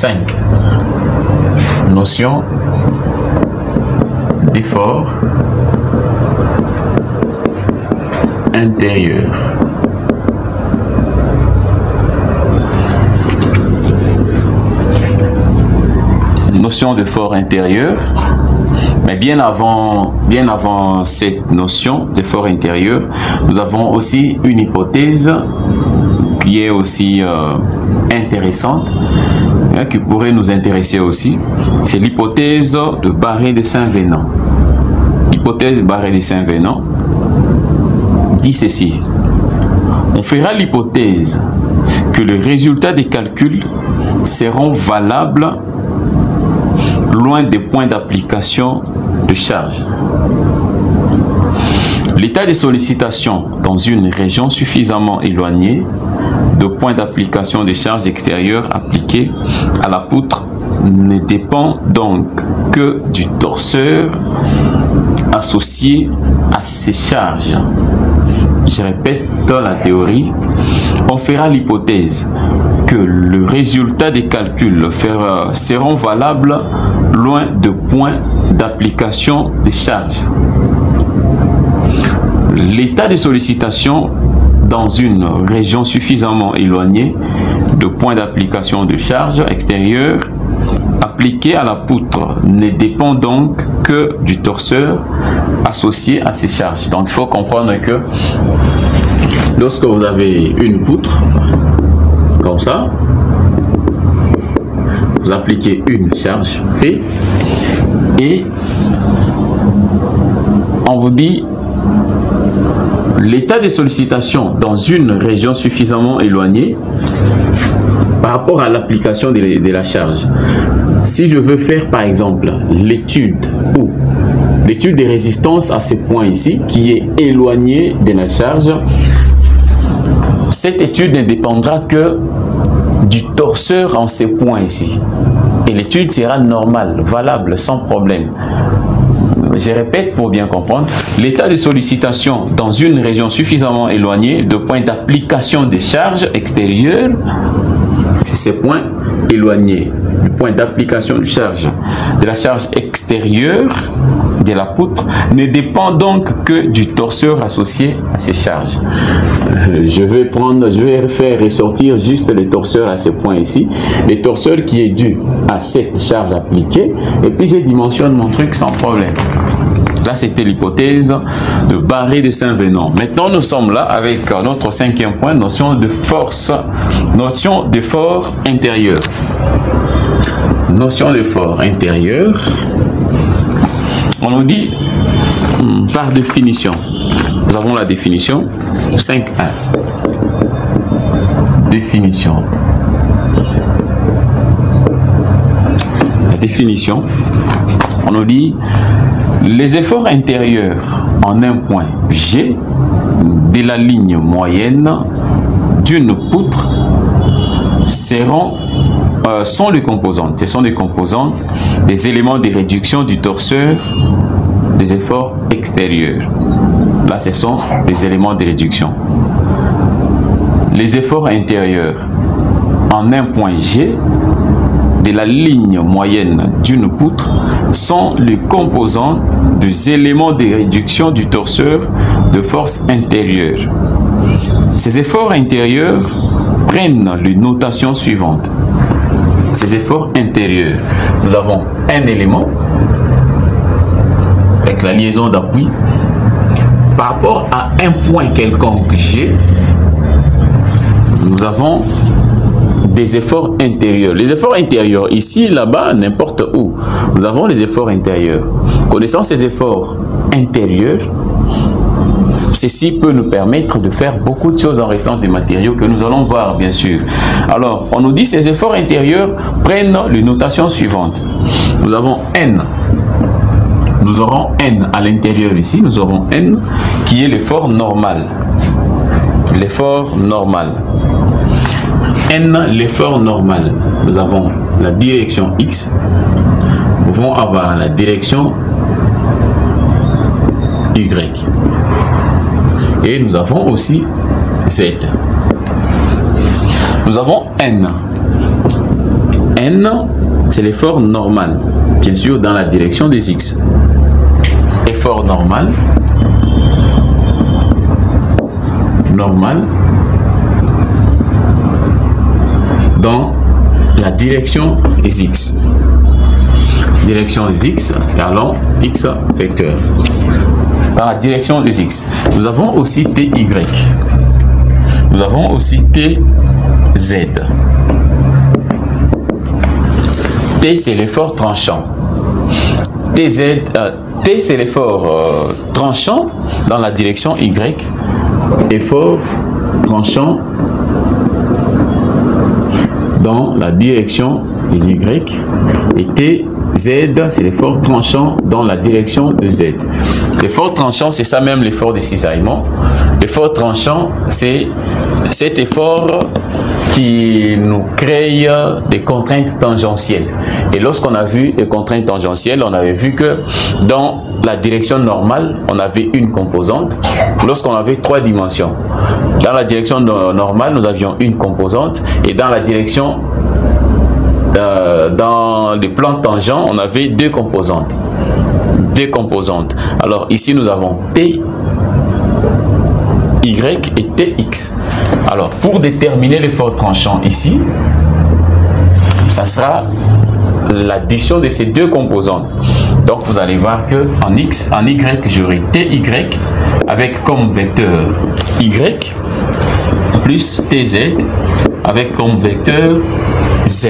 5. Notion d'effort intérieur. Notion d'effort intérieur. Mais bien avant cette notion d'effort intérieur, nous avons aussi une hypothèse qui est aussi intéressante, qui pourrait nous intéresser aussi. C'est l'hypothèse de Barré de Saint-Venant. L'hypothèse de Barré de Saint-Venant dit ceci. On fera l'hypothèse que les résultats des calculs seront valables loin des points d'application de charge. L'état de sollicitation dans une région suffisamment éloignée de points d'application de charges extérieures appliquées à la poutre ne dépend donc que du torseur associé à ces charges. Je répète, dans la théorie, on fera l'hypothèse que le résultat des calculs seront valables loin de points d'application des charges. L'état de sollicitation dans une région suffisamment éloignée de points d'application de charges extérieures appliquées à la poutre ne dépend donc que du torseur associé à ces charges. Donc il faut comprendre que lorsque vous avez une poutre comme ça, vous appliquez une charge P et on vous dit l'état de sollicitation dans une région suffisamment éloignée par rapport à l'application de la charge. Si je veux faire par exemple l'étude ou l'étude des résistances à ce point ici qui est éloigné de la charge, cette étude ne dépendra que du torseur en ces points ici. Et l'étude sera normale, valable, sans problème. Je répète pour bien comprendre, l'état de sollicitation dans une région suffisamment éloignée de points d'application des charges extérieures, c'est ces points éloignés du point d'application de la charge extérieure de la poutre, ne dépend donc que du torseur associé à ces charges. Je vais faire ressortir juste le torseur à ce point ici, le torseur qui est dû à cette charge appliquée, et puis je dimensionne mon truc sans problème. Là, c'était l'hypothèse de Barré de Saint-Venant. Maintenant, nous sommes là avec notre 5e point, notion de force, notion d'effort intérieur. Notion d'effort intérieur. On nous dit par définition. Nous avons la définition 5.1. Définition. La définition. On nous dit les efforts intérieurs en un point G de la ligne moyenne d'une poutre sont les composantes. Ce sont des composantes des éléments de réduction du torseur des efforts extérieurs. Là, ce sont les éléments de réduction. Les efforts intérieurs en un point G de la ligne moyenne d'une poutre sont les composantes des éléments de réduction du torseur de force intérieure. Ces efforts intérieurs prennent les notations suivantes. Ces efforts intérieurs, nous avons un élément avec la liaison d'appui par rapport à un point quelconque G. Nous avons des efforts intérieurs. Les efforts intérieurs, ici, là-bas, n'importe où, nous avons les efforts intérieurs. Connaissant ces efforts intérieurs, ceci peut nous permettre de faire beaucoup de choses en ressort des matériaux que nous allons voir, bien sûr. Alors, on nous dit ces efforts intérieurs prennent les notations suivantes. Nous avons N. Nous aurons N à l'intérieur ici. Nous aurons N qui est l'effort normal. L'effort normal. N, l'effort normal. Nous avons la direction X. Nous pouvons avoir la direction Y. Et nous avons aussi Z. Nous avons N. N, c'est l'effort normal, bien sûr dans la direction des X. Effort normal, dans la direction des X. Direction des X, allons X vecteur. Dans la direction des X. Nous avons aussi TY. Nous avons aussi TZ. T, c'est l'effort tranchant. T, c'est l'effort tranchant dans la direction Y. Effort tranchant dans la direction des Y. Et TZ, c'est l'effort tranchant dans la direction de Z. L'effort tranchant, c'est ça même l'effort de cisaillement. L'effort tranchant, c'est cet effort qui nous crée des contraintes tangentielles. Et lorsqu'on a vu les contraintes tangentielles, on avait vu que dans la direction normale, on avait une composante. Lorsqu'on avait 3 dimensions. Dans la direction normale, nous avions une composante. Et dans la direction, dans les plans tangents, on avait 2 composantes. Alors ici, nous avons T, Y et TX. Alors, pour déterminer l'effort tranchant ici, ça sera l'addition de ces 2 composantes. Donc, vous allez voir que en X, en Y, j'aurai TY avec comme vecteur Y plus TZ avec comme vecteur Z.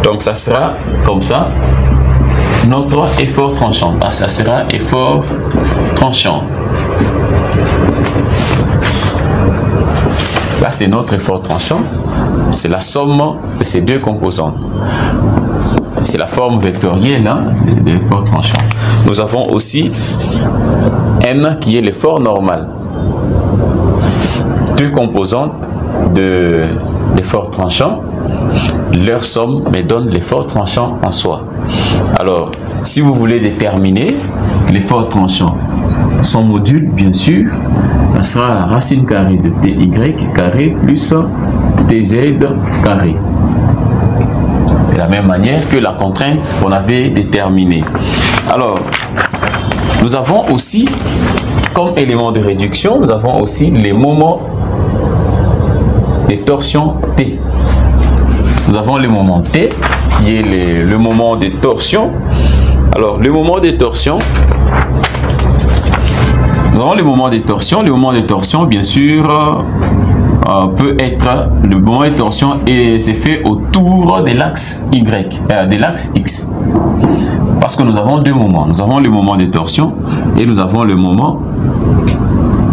Donc, ça sera comme ça notre effort tranchant. Ah, ça sera effort tranchant. Là, c'est notre effort tranchant. C'est la somme de ces 2 composantes. C'est la forme vectorielle de l'effort tranchant. Nous avons aussi N qui est l'effort normal. 2 composantes de l'effort tranchant. Leur somme me donne l'effort tranchant en soi. Alors, si vous voulez déterminer l'effort tranchant, son module, bien sûr, ça sera la racine carrée de TY carré plus TZ carré. De la même manière que la contrainte qu'on avait déterminée. Alors, nous avons aussi, comme élément de réduction, nous avons aussi les moments de torsion T. Nous avons le moment T, qui est le moment de torsion. Alors, le moment de torsion, nous avons le moment de torsion. Le moment de torsion, bien sûr, peut être le moment de torsion et c'est fait autour de l'axe Y, de l'axe X. Parce que nous avons 2 moments. Nous avons le moment de torsion et nous avons le moment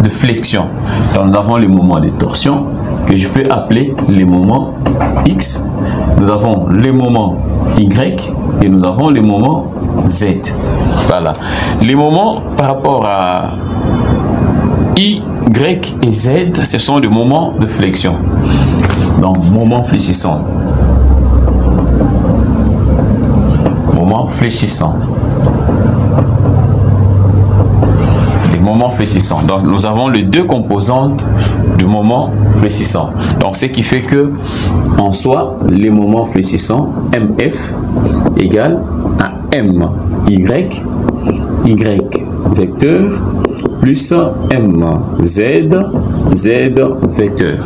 de flexion. Donc, nous avons le moment de torsion que je peux appeler les moments X. Nous avons les moments Y et nous avons les moments Z. Voilà. Les moments par rapport à Y et Z, ce sont des moments de flexion. Donc, moment fléchissant. Moment fléchissant. Les moments fléchissants. Donc, nous avons les 2 composantes du moment fléchissant. Donc, ce qui fait que, en soi, les moments fléchissants, MF égale à MY, Y vecteur, plus MZ, Z vecteur.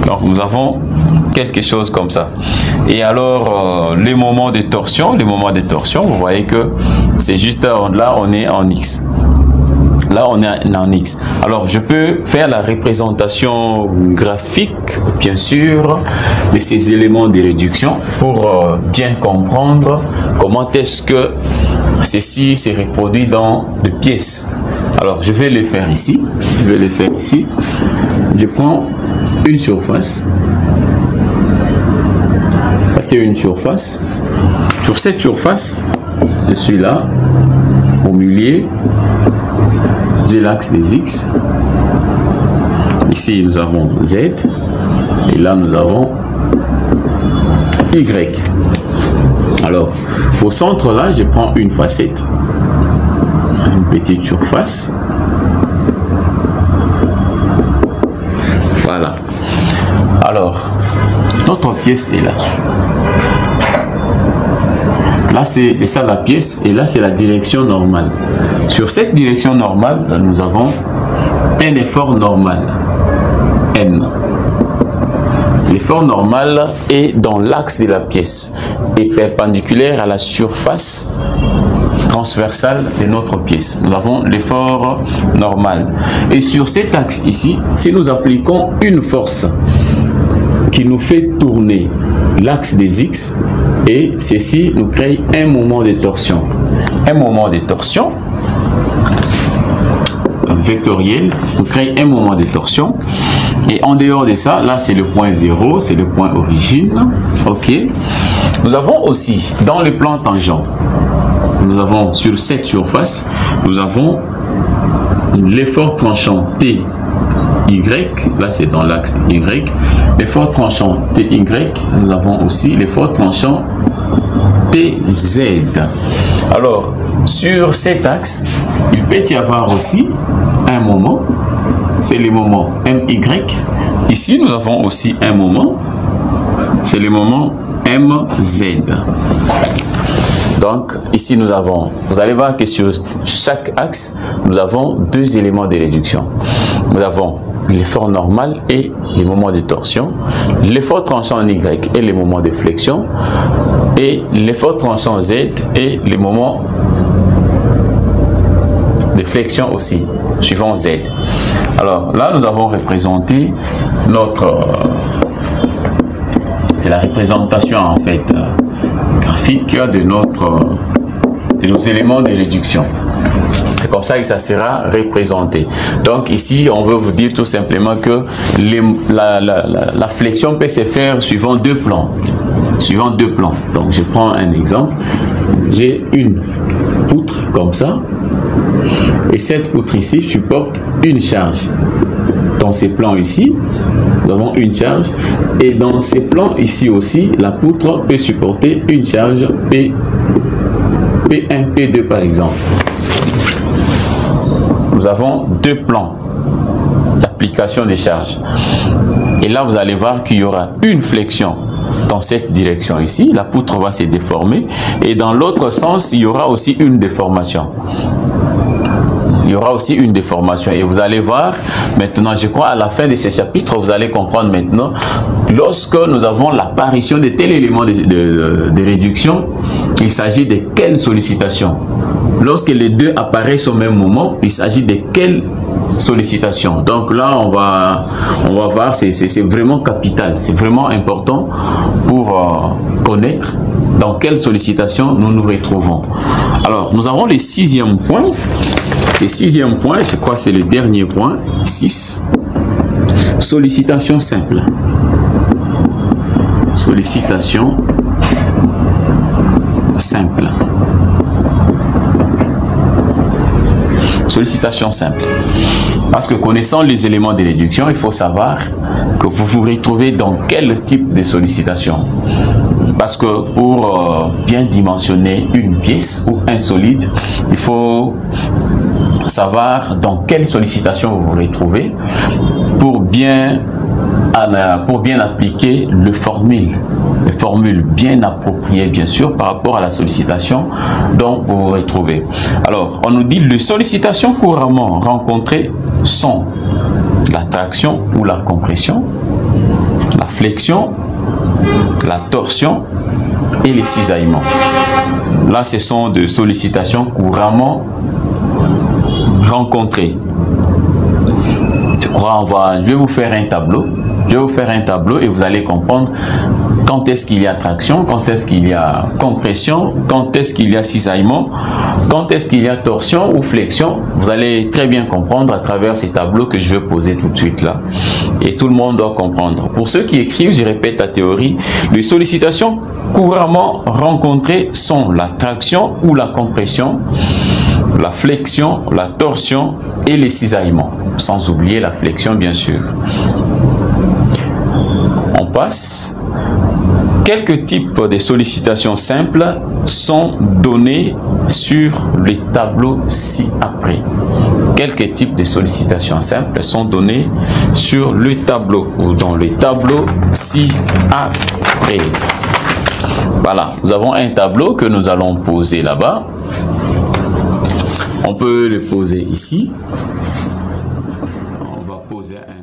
Donc, nous avons quelque chose comme ça. Et alors, les moments de torsion, vous voyez que c'est juste là, on est en X. Là, on est en X. Alors, je peux faire la représentation graphique, bien sûr, de ces éléments de réduction pour bien comprendre comment est-ce que ceci se reproduit dans des pièces. Alors, je vais les faire ici. Je prends une surface. C'est une surface. Sur cette surface, je suis là, au milieu. J'ai l'axe des X. Ici, nous avons Z. Et là, nous avons Y. Alors, au centre, là, je prends une facette. Une petite surface. Voilà. Alors, notre pièce est là. Là, c'est ça la pièce, et là, c'est la direction normale. Sur cette direction normale, là, nous avons un effort normal, N. L'effort normal est dans l'axe de la pièce et perpendiculaire à la surface transversale de notre pièce. Nous avons l'effort normal. Et sur cet axe ici, si nous appliquons une force qui nous fait tourner l'axe des X, et ceci nous crée un moment de torsion. Un moment de torsion vectoriel nous crée un moment de torsion. Et en dehors de ça, là c'est le point 0, c'est le point origine. Ok. Nous avons aussi dans le plan tangent, nous avons sur cette surface, nous avons l'effort tranchant TY, là c'est dans l'axe Y, l'effort tranchant TY, nous avons aussi l'effort tranchant TZ. Alors, sur cet axe, il peut y avoir aussi un moment, c'est le moment MY. Ici, nous avons aussi un moment, c'est le moment MZ. Donc, ici, nous avons, vous allez voir que sur chaque axe, nous avons deux éléments de réduction. Nous avons l'effort normal et les moments de torsion, l'effort tranchant en Y et les moments de flexion, et l'effort tranchant Z et les moments de flexion aussi, suivant Z. Alors là, nous avons représenté notre... c'est la représentation en fait graphique de nos éléments de réduction. C'est comme ça que ça sera représenté. Donc ici, on veut vous dire tout simplement que la flexion peut se faire suivant deux plans. Suivant deux plans. Donc je prends un exemple. J'ai une poutre comme ça. Et cette poutre ici supporte une charge. Dans ces plans ici, nous avons une charge. Et dans ces plans ici aussi, la poutre peut supporter une charge P1, P2 par exemple. Nous avons deux plans d'application des charges. Et là, vous allez voir qu'il y aura une flexion dans cette direction ici. La poutre va se déformer. Et dans l'autre sens, il y aura aussi une déformation. Il y aura aussi une déformation. Et vous allez voir maintenant, je crois à la fin de ce chapitre, vous allez comprendre maintenant, lorsque nous avons l'apparition de tels éléments de réduction, il s'agit de quelle sollicitation? Lorsque les deux apparaissent au même moment, il s'agit de quelle sollicitation? Donc là, on va voir, c'est vraiment capital, c'est vraiment important pour connaître dans quelle sollicitation nous nous retrouvons. Alors, nous avons le sixième point. Le sixième point, je crois que c'est le dernier point, 6. Sollicitation simple. Sollicitation simple. Sollicitation simple. Parce que connaissant les éléments de réduction, il faut savoir que vous vous retrouvez dans quel type de sollicitation. Parce que pour bien dimensionner une pièce ou un solide, il faut savoir dans quelle sollicitation vous vous retrouvez pour bien appliquer les formules bien appropriées bien sûr par rapport à la sollicitation dont vous vous retrouvez. Alors, on nous dit les sollicitations couramment rencontrées sont la traction ou la compression, la flexion, la torsion et les cisaillements. Là, ce sont des sollicitations couramment rencontrées. Je crois, je vais vous faire un tableau. Je vais vous faire un tableau et vous allez comprendre quand est-ce qu'il y a traction, quand est-ce qu'il y a compression, quand est-ce qu'il y a cisaillement, quand est-ce qu'il y a torsion ou flexion. Vous allez très bien comprendre à travers ces tableaux que je vais poser tout de suite là. Et tout le monde doit comprendre. Pour ceux qui écrivent, je répète la théorie, les sollicitations couramment rencontrées sont la traction ou la compression, la flexion, la torsion et les cisaillements. Sans oublier la flexion bien sûr. On passe. Quelques types de sollicitations simples sont donnés sur les tableaux ci-après. Quelques types de sollicitations simples sont donnés sur le tableau ou dans les tableaux ci-après. Voilà, nous avons un tableau que nous allons poser là-bas. On peut le poser ici. On va poser un